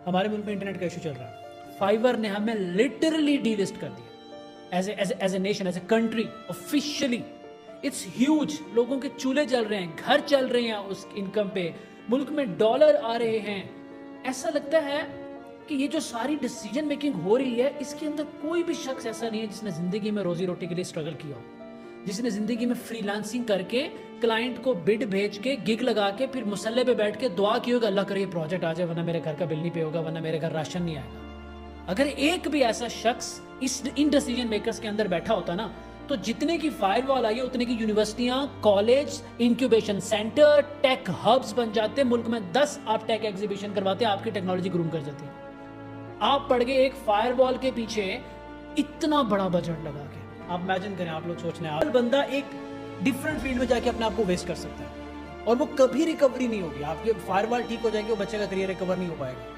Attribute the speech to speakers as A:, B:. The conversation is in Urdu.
A: ہمارے ملک میں انٹرنیٹ کا ایشو چل رہا ہے، فائبر نے ہمیں لٹرلی ڈی لسٹ کر دیا as a nation, as a country, officially it's huge. لوگوں کے چولہے چل رہے ہیں، گھر چل رہے ہیں اس انکم پہ، ملک میں ڈالر آ رہے ہیں. ایسا لگتا ہے کہ یہ جو ساری ڈیسیجن میکنگ ہو رہی ہے اس کے اندر کوئی بھی شخص ایسا نہیں ہے جس نے زندگی میں روزی روٹی کے لیے اسٹرگل کیا ہو، جس نے زندگی میں فری لانسنگ کر کے کلائنٹ کو بڈ بھیج کے گگ لگا کے پھر مسلح پہ بیٹھ کے دعا کی ہوگا اللہ کرے یہ پروجیکٹ آ جائے ورنہ میرے گھر کا بل نہیں پے ہوگا، ورنہ میرے گھر راشن نہیں آئے گا. اگر ایک بھی ایسا شخص ان ڈیسیجن میکرز کے اندر بیٹھا ہوتا نا تو جتنے کی فائر وال آئی ہے اتنے کی یونیورسٹیاں، کالج، انکیوبیشن سینٹر، ٹیک ہبز بن جاتے. ملک میں 10 آپ ٹیک ایگزیبیشن کرواتے، آپ کی ٹیکنالوجی گروم کر جاتی. آپ پڑ گئے ایک فائر وال کے پیچھے اتنا بڑا بجٹ لگا کے. آپ امیجن کریں، آپ لوگ سوچ رہے ہیں ہر بندہ ایک ڈفرنٹ فیلڈ میں جا کے اپنے آپ کو ویسٹ کر سکتا ہے اور وہ کبھی ریکوری نہیں ہوگی. آپ کی فائر وال ٹھیک ہو جائے گی، وہ بچے کا کریئر ریکور نہیں ہو پائے گا.